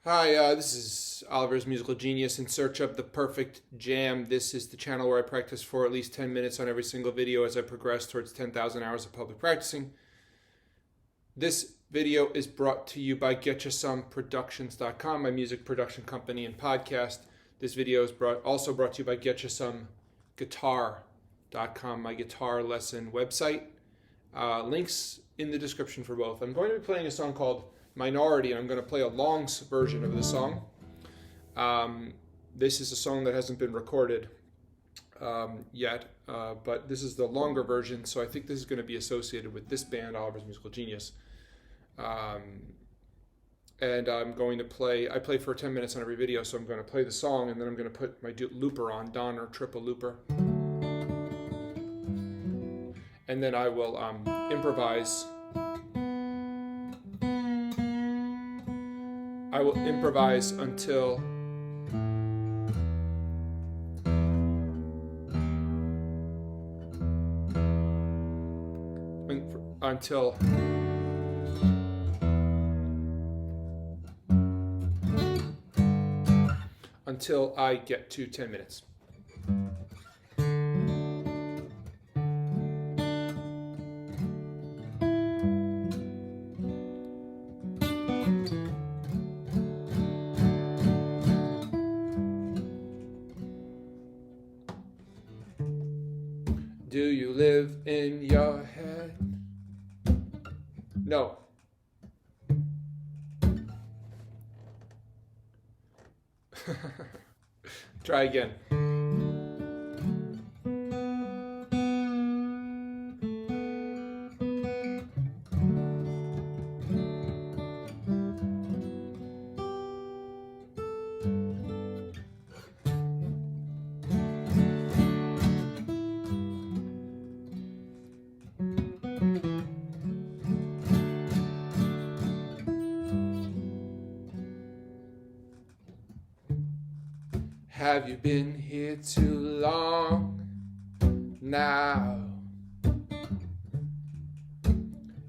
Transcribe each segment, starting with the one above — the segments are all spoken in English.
Hi, this is Oliver's Musical Genius in search of the perfect jam. This is the channel where I practice for at least 10 minutes on every single video as I progress towards 10,000 hours of public practicing. This video is brought to you by GetYaSomeProductions.com, my music production company and podcast. This video is also brought to you by GetYaSomeGuitar.com, my guitar lesson website. Links in the description for both. I'm going to be playing a song called Minority, and I'm going to play a long version of the song. This is a song that hasn't been recorded yet, but this is the longer version, so I think this is going to be associated with this band, Oliver's Musical Genius. And I'm going to I play for 10 minutes on every video, so I'm going to play the song, and then I'm going to put my looper on, Don or triple looper. And then I will improvise. I will improvise until I get to 10 minutes. Do you live in your head? No. Try again. Have you been here too long now?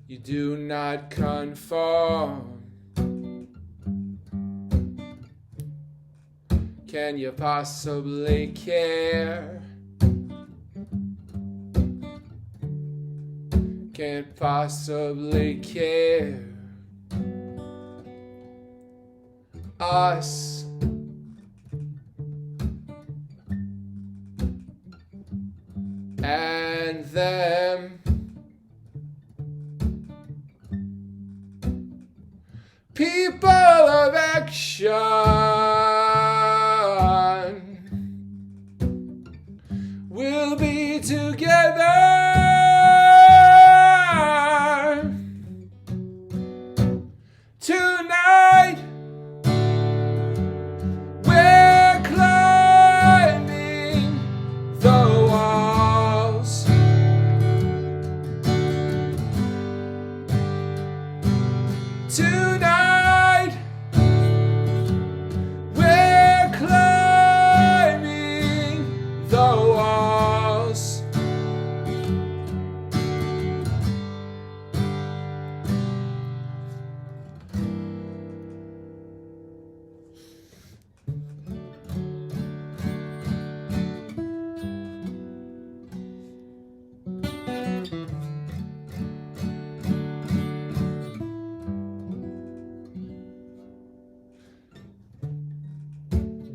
You do not conform. Can you possibly care? Can't possibly care. Us and them, people of action, will be together tonight. We're climbing the walls. Tonight, we're climbing the walls.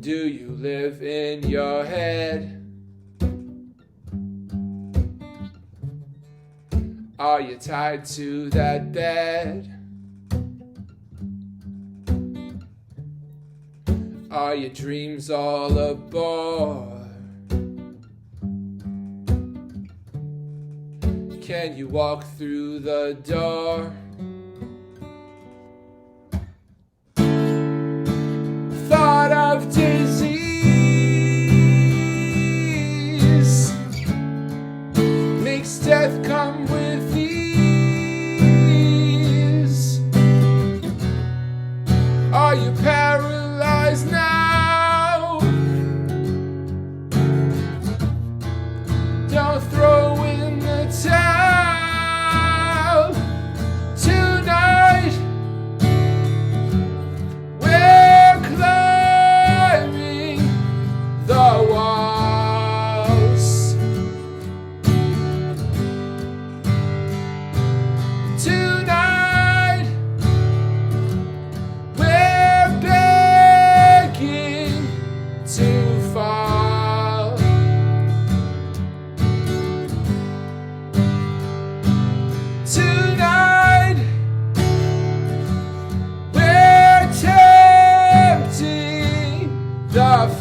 Do you live in your head? Are you tied to that bed? Are your dreams all aboard? Can you walk through the door? Thought of disease makes death come with ease. Are you paralyzed now? Don't throw in the towel. Tonight, we're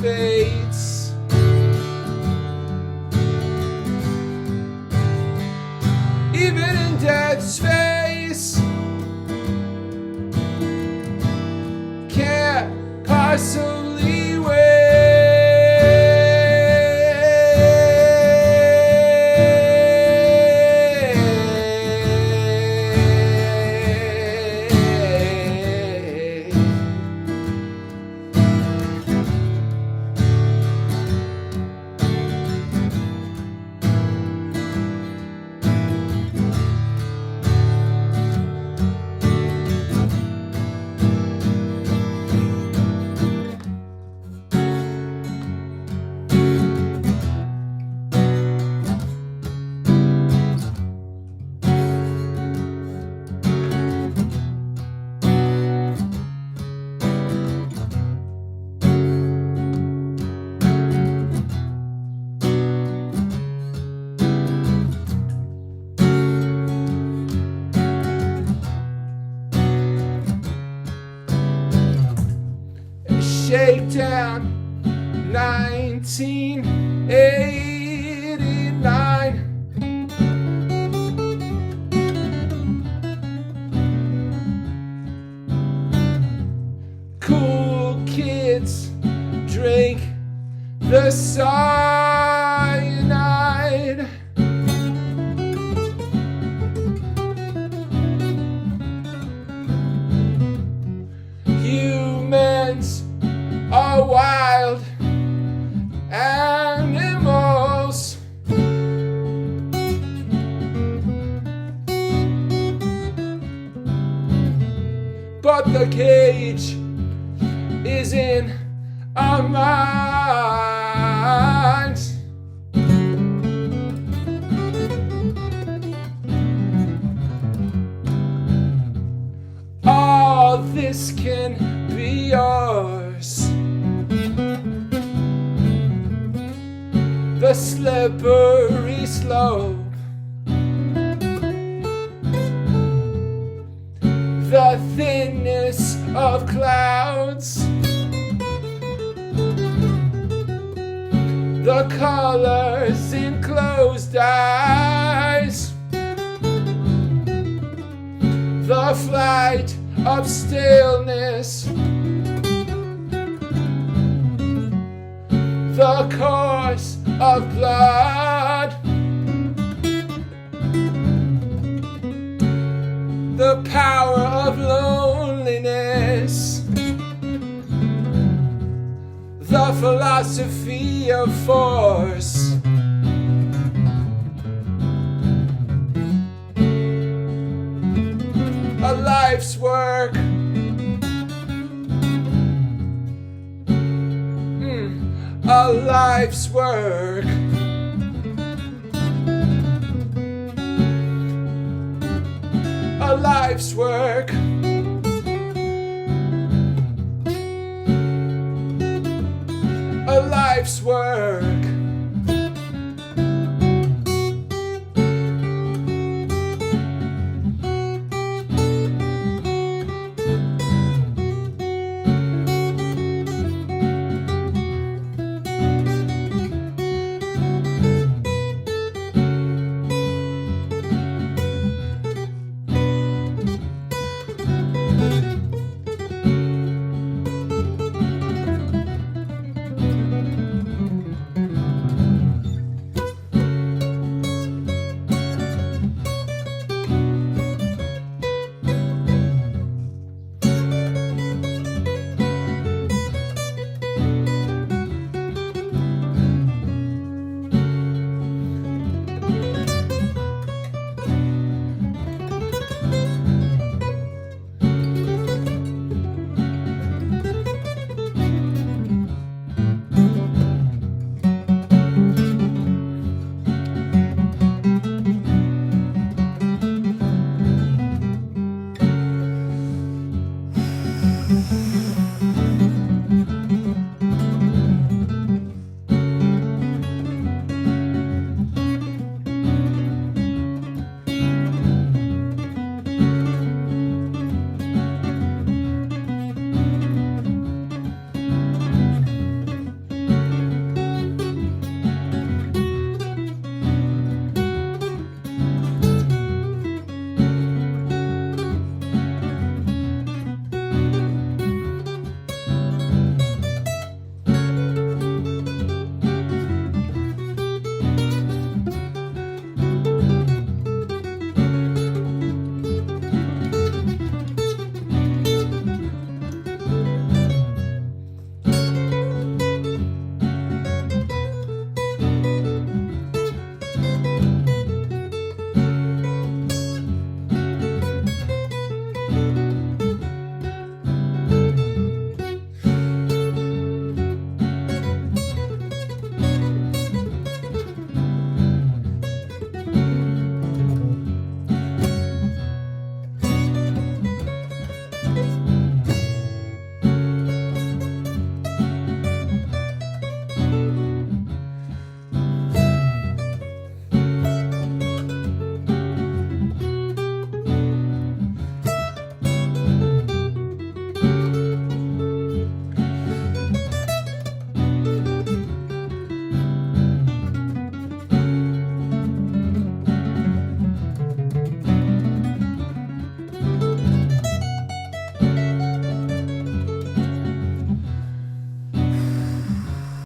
fates. Even in death's face, can't possibly wait. Shakedown 1989. Cool kids drink the cyanide. Humans are wild animals. But the cage is in our minds. All this can be yours. The slippery slope, the thinness of clouds, the colors in closed eyes, the flight of stillness, the course of blood, the power of loneliness, the philosophy of force. A life's work. A life's work. A life's work. A life's work.